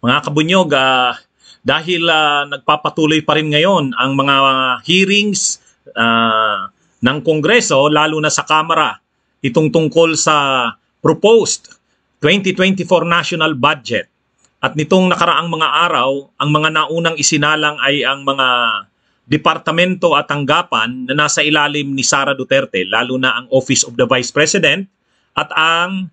Mga kabunyog, dahil nagpapatuloy pa rin ngayon ang mga hearings ng Kongreso, lalo na sa Kamara, itong tungkol sa proposed 2024 national budget. At nitong nakaraang mga araw, ang mga naunang isinalang ay ang mga departamento at tanggapan na nasa ilalim ni Sara Duterte, lalo na ang Office of the Vice President at ang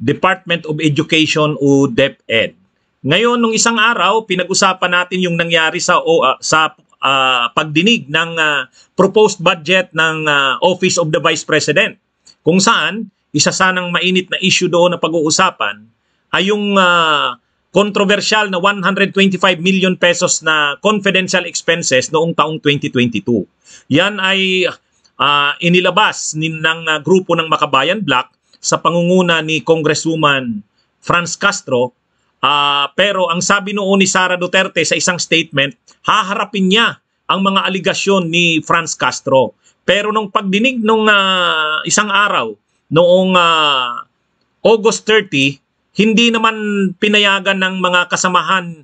Department of Education o DepEd. Ngayon, nung isang araw, pinag-usapan natin yung nangyari sa pagdinig ng proposed budget ng Office of the Vice President, kung saan isa sanang mainit na issue doon na pag-uusapan ay yung controversial na 125 million pesos na confidential expenses noong taong 2022. Yan ay inilabas ng grupo ng Makabayan Black sa pangunguna ni Congresswoman Franz Castro. Pero ang sabi noon ni Sara Duterte sa isang statement, haharapin niya ang mga aligasyon ni Franz Castro. Pero nung pagdinig nung isang araw, noong August 30, hindi naman pinayagan ng mga kasamahan,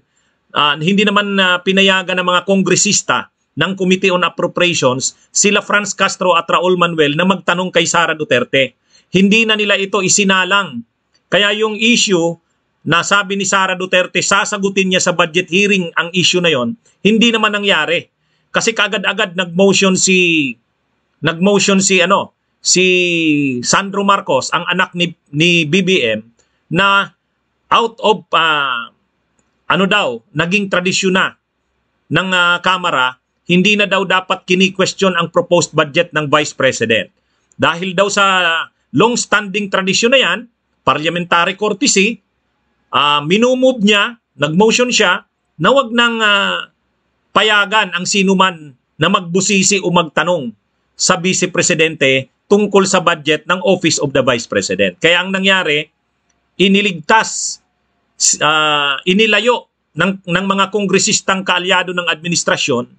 hindi naman pinayagan ng mga kongresista ng Committee on Appropriations, sila Franz Castro at Raul Manuel na magtanong kay Sara Duterte. Hindi na nila ito isinalang. Kaya yung issue na sabi ni Sara Duterte, sasagutin niya sa budget hearing ang issue na yon, hindi naman nangyari. Kasi kagad-agad nag-motion si Sandro Marcos, ang anak ni BBM, na out of naging tradisyon na ng Kamara, hindi na daw dapat kini-question ang proposed budget ng Vice President. Dahil daw sa long-standing tradisyon na yan, parliamentary courtesy, minumove niya, nag-motion siya, na wag nang payagan ang sinuman na magbusisi o magtanong sa Vice Presidente tungkol sa budget ng Office of the Vice President. Kaya ang nangyari, iniligtas, inilayo ng mga kongresistang kaalyado ng administrasyon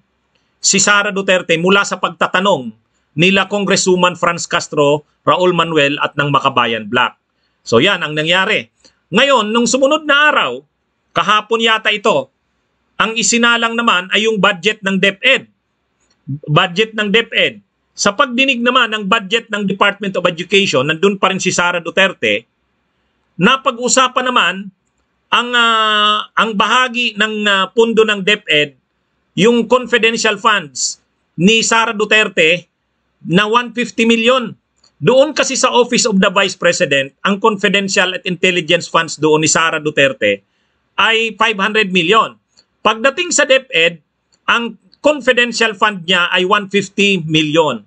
si Sara Duterte mula sa pagtatanong nila Congresswoman Franz Castro, Raul Manuel at ng Makabayan Black. So yan ang nangyari. Ngayon, nung sumunod na araw, kahapon yata ito, ang isinalang naman ay yung budget ng DepEd. Budget ng DepEd. Sa pagdinig naman ng budget ng Department of Education, nandun pa rin si Sara Duterte, napag-usapan naman ang bahagi ng pundo ng DepEd, yung confidential funds ni Sara Duterte na 150 million. Doon kasi sa Office of the Vice President, ang confidential at intelligence funds doon ni Sara Duterte ay 500 million. Pagdating sa DepEd, ang confidential fund niya ay 150 million.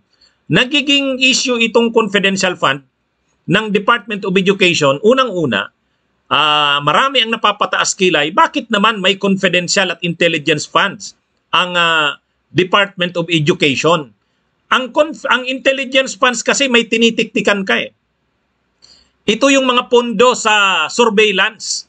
Nagiging issue itong confidential fund ng Department of Education. Unang-una, marami ang napapataas kilay. Bakit naman may confidential at intelligence funds ang Department of Education? Ang intelligence funds kasi may tinitiktikan ka eh. Ito yung mga pondo sa surveillance.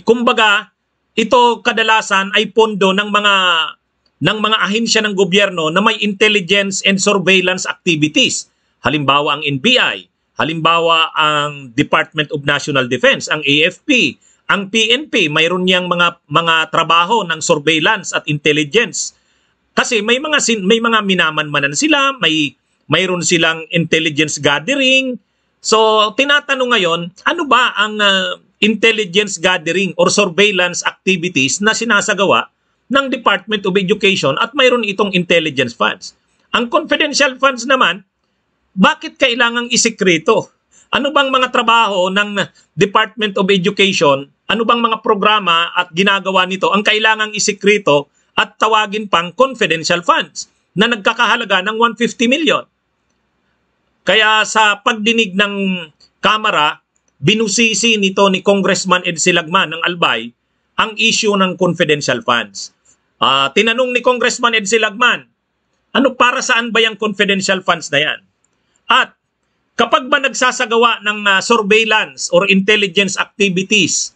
Kumbaga, ito kadalasan ay pondo ng mga ahensya ng gobyerno na may intelligence and surveillance activities. Halimbawa ang NBI, halimbawa ang Department of National Defense, ang AFP, ang PNP, mayroon niyang mga trabaho ng surveillance at intelligence. Kasi may mga minamanmanan sila, mayroon silang intelligence gathering. So tinatanong ngayon, ano ba ang intelligence gathering or surveillance activities na sinasagawa ng Department of Education at mayroon itong intelligence funds? Ang confidential funds naman, bakit kailangang isikreto? Ano bang mga trabaho ng Department of Education, ano bang mga programa at ginagawa nito ang kailangang isikreto at tawagin pang confidential funds na nagkakahalaga ng 150 million? Kaya sa pagdinig ng Kamara, binusisi nito ni Congressman Ed Silagman ng Albay ang issue ng confidential funds. Tinanong ni Congressman Ed Silagman, ano para saan ba yung confidential funds na yan? At kapag ba nagsasagawa ng surveillance or intelligence activities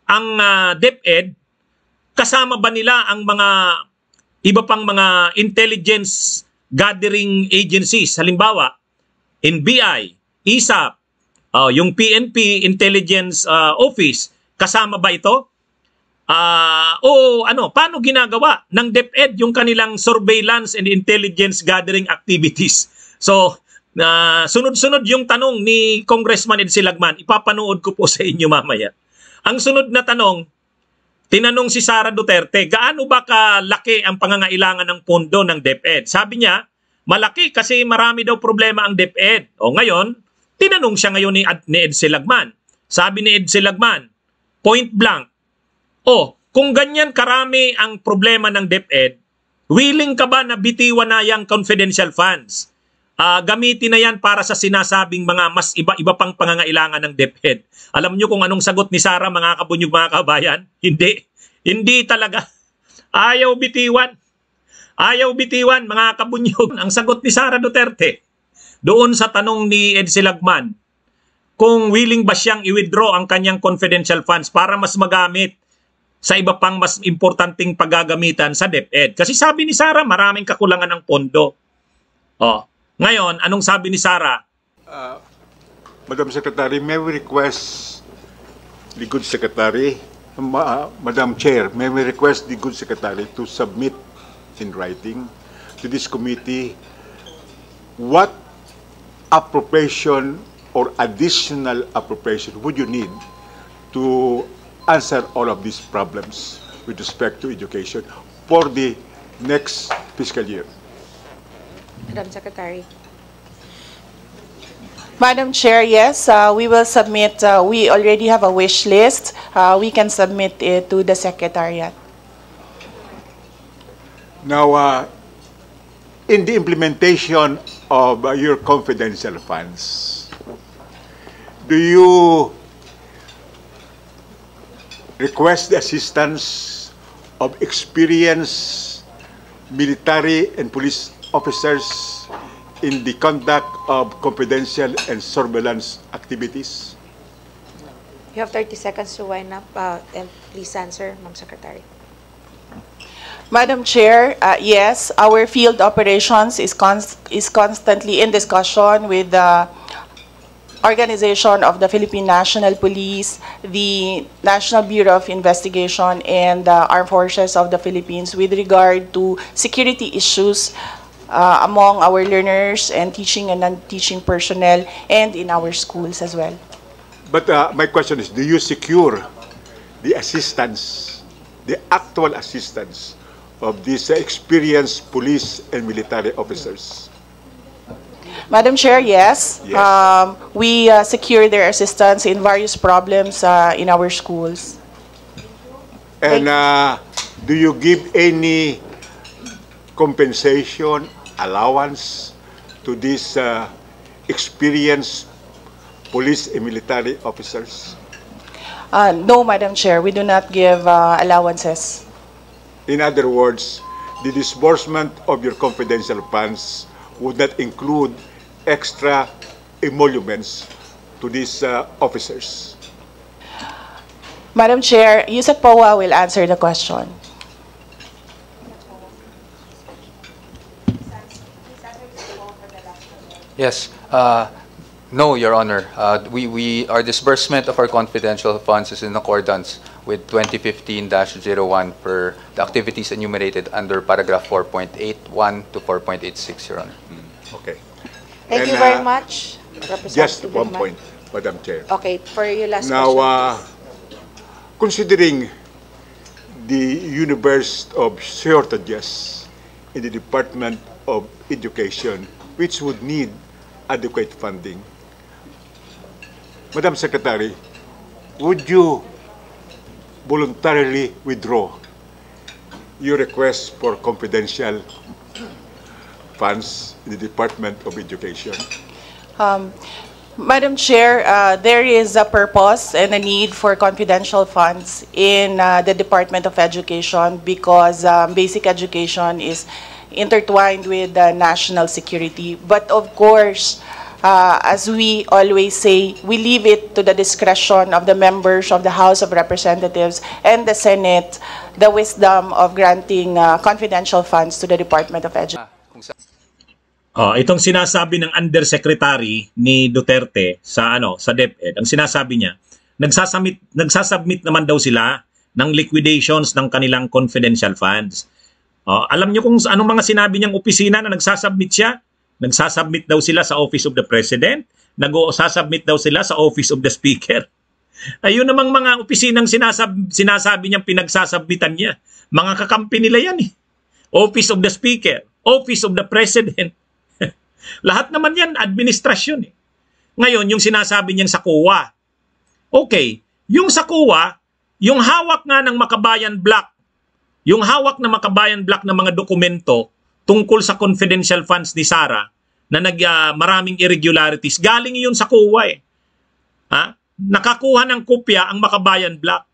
ang DepEd, kasama ba nila ang mga iba pang mga intelligence gathering agencies? Halimbawa, NBI, ISAP, yung PNP Intelligence Office, kasama ba ito? O ano, paano ginagawa ng DepEd yung kanilang surveillance and intelligence gathering activities? So, sunod-sunod yung tanong ni Congressman Ed Silagman. Ipapanood ko po sa inyo mamaya. Ang sunod na tanong, tinanong si Sara Duterte, gaano ba kalaki ang pangangailangan ng pondo ng DepEd? Sabi niya, malaki kasi marami daw problema ang DepEd. O ngayon, tinanong siya ngayon ni Ed Silagman. Sabi ni Ed Silagman, point blank, kung ganyan karami ang problema ng DepEd, willing ka ba na bitiwan na yung confidential funds? Gamitin na yan para sa sinasabing mga mas iba-iba pang pangangailangan ng DepEd. Alam niyo kung anong sagot ni Sara, mga kabunyog, mga kabayan? Hindi. Hindi talaga. Ayaw bitiwan. Ayaw bitiwan, mga kabunyog. Ang sagot ni Sara Duterte doon sa tanong ni Ed Silagman, kung willing ba siyang i-withdraw ang kanyang confidential funds para mas magamit sa iba pang mas importanteng paggagamitan sa DepEd. Kasi sabi ni Sara, maraming kakulangan ng pondo. Ngayon, anong sabi ni Sara? Madam Secretary, may we request the good secretary, Madam Chair, may we request the good secretary to submit in writing to this committee what appropriation or additional appropriation would you need to answer all of these problems with respect to education for the next fiscal year? Madam Secretary. Madam Chair, yes, we will submit, we already have a wish list. We can submit it to the Secretariat. Now, in the implementation of your confidential funds, do you request the assistance of experienced military and police officers in the conduct of confidential and surveillance activities? You have 30 seconds to wind up and please answer, Ma'am Secretary. Madam Chair, yes, our field operations is constantly in discussion with the organization of the Philippine National Police, the National Bureau of Investigation, and the Armed Forces of the Philippines with regard to security issues among our learners and teaching and non-teaching personnel and in our schools as well. But my question is, do you secure the assistance, the actual assistance of these experienced police and military officers? Madam Chair, yes. Yes. We secure their assistance in various problems in our schools. And do you give any compensation, allowance to these experienced police and military officers? No, Madam Chair, we do not give allowances. In other words, the disbursement of your confidential funds would not include extra emoluments to these officers. Madam Chair, Yusek Powa will answer the question. Yes. No, Your Honor. Our disbursement of our confidential funds is in accordance with 2015-01 for the activities enumerated under paragraph 4.81 to 4.86, Your Honor. Okay. Thank you very much, Representative Just one Guzman. point, Madam Chair. Okay, for your last Now, question. considering the universe of shortages in the Department of Education, which would need adequate funding, Madam Secretary, would you voluntarily withdraw your request for confidential funds in the Department of Education? Madam Chair, there is a purpose and a need for confidential funds in the Department of Education because basic education is intertwined with national security. But of course, as we always say, we leave it to the discretion of the members of the House of Representatives and the Senate, the wisdom of granting confidential funds to the Department of Education. Itong sinasabi ng Undersecretary ni Duterte sa DepEd, ang sinasabi niya, nagsasubmit naman daw sila ng liquidations ng kanilang confidential funds. Alam niyo kung anong mga sinabi niyang opisina na nagsasubmit siya? Nagsasubmit daw sila sa Office of the President, nagsasubmit daw sila sa Office of the Speaker. Ayun namang mga opisinang sinasabi niyang pinagsasubmitan niya. Mga kakampi nila yan eh. Office of the Speaker, Office of the President. Lahat naman yan, administrasyon eh. Ngayon, yung sinasabi niyang sa COA. Okay, yung sa COA, yung hawak nga ng Makabayan Black, yung hawak ng Makabayan Black ng mga dokumento tungkol sa confidential funds ni Sara na maraming irregularities, galing yun sa COA eh. Nakakuha ng kopya ang Makabayan Black.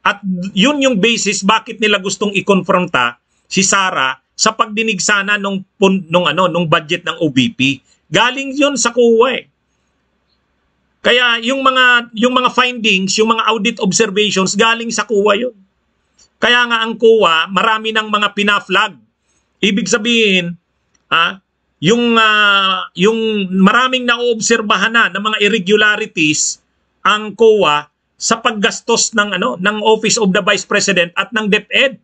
At yun yung basis bakit nila gustong ikonfronta si Sara sa pagdinig sana nung budget ng OBP. Galing yun sa COA eh. Kaya yung mga findings, yung mga audit observations galing sa COA yun. Kaya nga ang COA, marami ng mga pinaflag. Ibig sabihin, yung maraming naoobserbahan na ng mga irregularities ang COA sa paggastos ng Office of the Vice President at ng DepEd.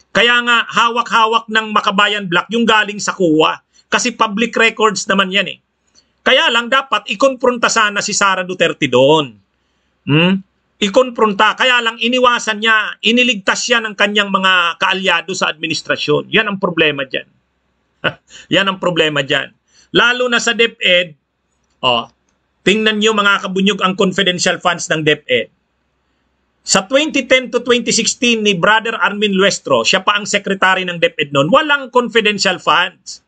Kaya nga hawak-hawak ng Makabayan Black yung galing sa COA kasi public records naman yan eh. Kaya lang dapat ikonfronta sana si Sara Duterte doon. Ikonfronta. Kaya lang iniwasan niya, iniligtas siya ng kanyang mga kaalyado sa administrasyon. Yan ang problema dyan. Yan ang problema dyan. Lalo na sa DepEd, tingnan niyo mga kabunyog ang confidential funds ng DepEd. Sa 2010 to 2016 ni Brother Armin Luestro, siya pa ang secretary ng DepEd noon, walang confidential funds.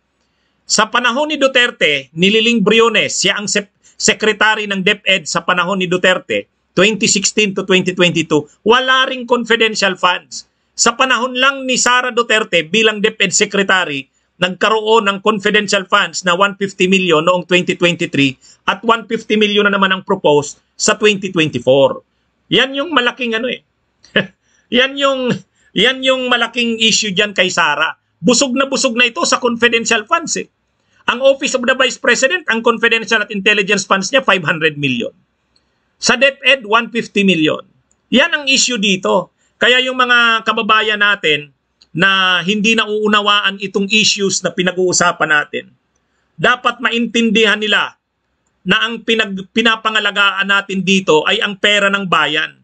Sa panahon ni Duterte, ni Liling Briones, siya ang secretary ng DepEd sa panahon ni Duterte, 2016 to 2022, wala ring confidential funds. Sa panahon lang ni Sara Duterte bilang DepEd secretary, nagkaroon ng confidential funds na 150 million noong 2023 at 150 million na naman ang proposed sa 2024. Yan yung malaking yan yung malaking issue diyan kay Sara. Busog na ito sa confidential funds eh. Ang Office of the Vice President, ang confidential at intelligence funds niya 500 million. Sa DepEd 150 million. Yan ang issue dito. Kaya yung mga kababayan natin na hindi nauunawaan itong issues na pinag-uusapan natin, dapat maintindihan nila na ang pinapangalagaan natin dito ay ang pera ng bayan.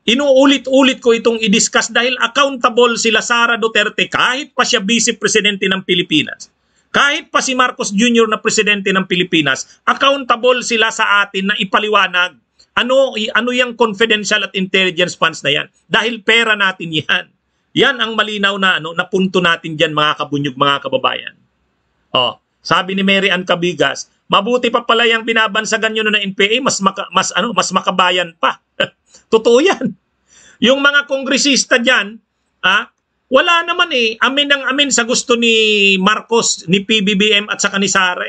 Inuulit-ulit ko itong i-discuss dahil accountable sila Sara Duterte kahit pa siya Vice Presidente ng Pilipinas. Kahit pa si Marcos Jr. na Presidente ng Pilipinas, accountable sila sa atin na ipaliwanag ano yung confidential at intelligence funds na yan. Dahil pera natin yan. Yan ang malinaw na punto natin dyan mga kabunyog, mga kababayan. Sabi ni Mary Ann Cabigas, mabuti pa pala yung binabansagan nyo ng NPA, mas makabayan pa. Totoo yan. Yung mga kongresista dyan, wala naman eh. Amin ng amin sa gusto ni Marcos, ni PBBM at saka ni Sara.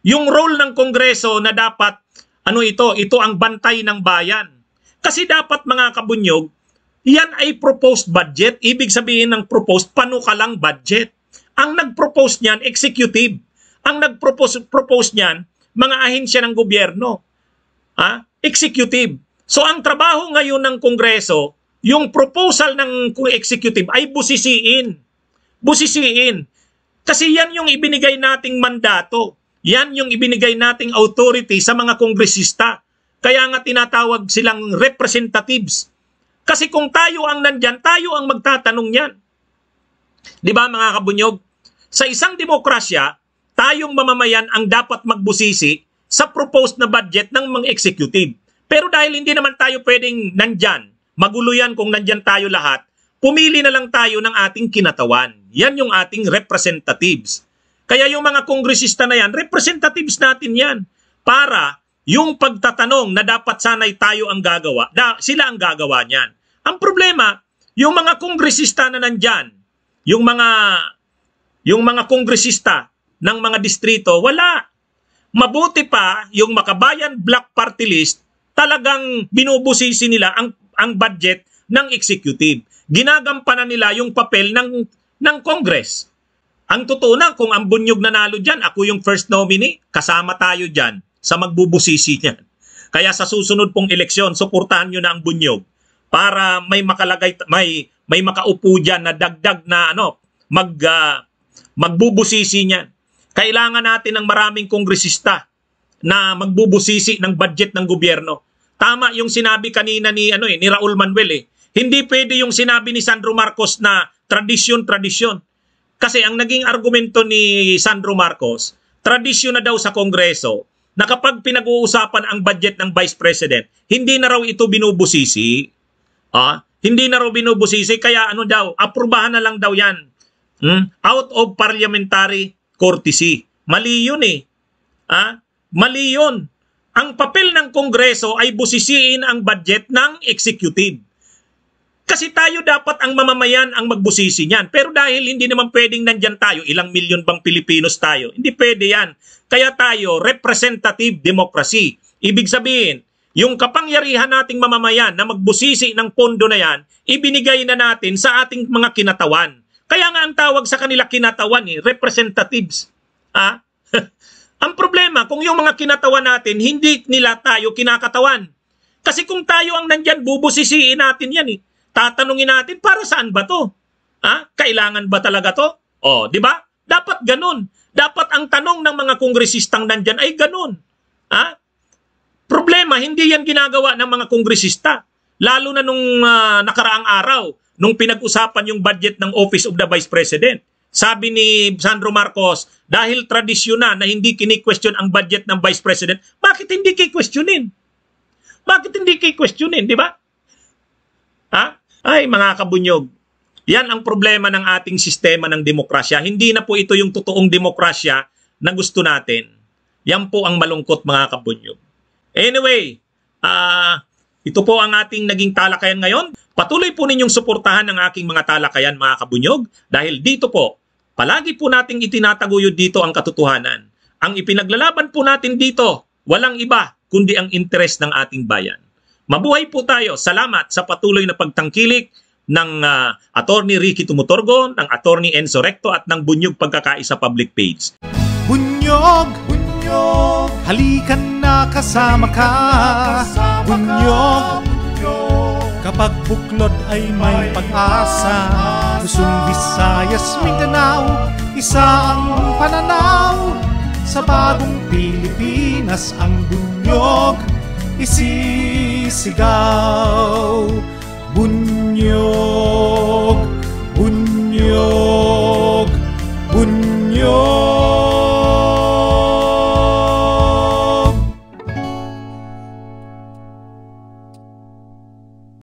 Yung role ng Kongreso na dapat, ito ang bantay ng bayan. Kasi dapat mga kabunyog, yan ay proposed budget. Ibig sabihin ng proposed, panukalang budget. Ang nag-propose niyan, executive. Ang nag-propose niyan, mga ahensya ng gobyerno. Executive. So ang trabaho ngayon ng Kongreso, yung proposal ng executive ay busisiin. Busisiin. Kasi yan yung ibinigay nating mandato. Yan yung ibinigay nating authority sa mga kongresista. Kaya nga tinatawag silang representatives. Kasi kung tayo ang nandyan, tayo ang magtatanong yan. Di ba mga kabunyog? Sa isang demokrasya, tayong mamamayan ang dapat magbusisi sa proposed na budget ng mga executive. Pero dahil hindi naman tayo pwedeng nandyan, magulo yan kung nandyan tayo lahat, pumili na lang tayo ng ating kinatawan. Yan yung ating representatives. Kaya yung mga kongresista na yan, representatives natin yan. Para yung pagtatanong na dapat sanay tayo ang gagawa, sila ang gagawa niyan. Ang problema, yung mga kongresista na nandyan, yung mga kongresista ng mga distrito, wala. Mabuti pa, yung Makabayan Black Party List, talagang binubusisi nila ang budget ng executive. Ginagampanan nila yung papel ng Congress. Ang totoo na, kung ang Bunyog nanalo dyan, ako yung first nominee, kasama tayo dyan sa magbubusisi niyan. Kaya sa susunod pong eleksyon, suportahan nyo na ang Bunyog para may makalagay, may makaupo dyan na dagdag na magbubusisi niyan. Kailangan natin ng maraming kongresista na magbubusisi ng budget ng gobyerno. Tama yung sinabi kanina ni Raul Manuel. Hindi pwede yung sinabi ni Sandro Marcos na tradisyon. Kasi ang naging argumento ni Sandro Marcos, tradisyon na daw sa Kongreso na kapag pinag-uusapan ang budget ng Vice President, hindi na raw ito binubusisi. Hindi na raw binubusisi, kaya aprubahan na lang daw yan. Out of parliamentary courtesy. Mali yun Mali yun. Ang papel ng Kongreso ay busisiin ang budget ng executive. Kasi tayo dapat ang mamamayan ang magbusisi niyan. Pero dahil hindi naman pwedeng nandyan tayo, ilang milyon bang Pilipinos tayo? Hindi pwede yan. Kaya tayo, representative democracy. Ibig sabihin, yung kapangyarihan nating mamamayan na magbusisi ng pondo na yan, ibinigay na natin sa ating mga kinatawan. Kaya nga ang tawag sa kanila kinatawan, representatives. Ang problema, kung yung mga kinatawan natin, hindi nila tayo kinakatawan. Kasi kung tayo ang nandyan, bubusisiin natin yan Tatanungin natin, para saan ba to? Kailangan ba talaga to? Di ba? Dapat ganun. Dapat ang tanong ng mga kongresistang nandyan ay ganun. Problema, hindi yan ginagawa ng mga kongresista. Lalo na nung nakaraang araw, nung pinag-usapan yung budget ng Office of the Vice President. Sabi ni Sandro Marcos, dahil tradisyon na hindi kini-question ang budget ng Vice President, bakit hindi kay-questionin? Bakit hindi kay-questionin, di ba? Ay, mga kabunyog, yan ang problema ng ating sistema ng demokrasya. Hindi na po ito yung totoong demokrasya na gusto natin. Yan po ang malungkot, mga kabunyog. Anyway, ito po ang ating naging talakayan ngayon. Patuloy po ninyong suportahan ang aking mga talakayan, mga kabunyog, dahil dito po, palagi po nating itinataguyod dito ang katotohanan. Ang ipinaglalaban po natin dito, walang iba kundi ang interes ng ating bayan. Mabuhay po tayo. Salamat sa patuloy na pagtangkilik ng Attorney Ricky Tumutorgo, ng Attorney Enzo Recto at ng Bunyog Pagkakaisa Public Page. Bunyog, halikan na kasama ka. Bunyog, kapag buklod ay may pag-asa. Luzon, Visayas, Mindanao, isa ang pananaw. Sa bagong Pilipinas ang bunyog isisigaw.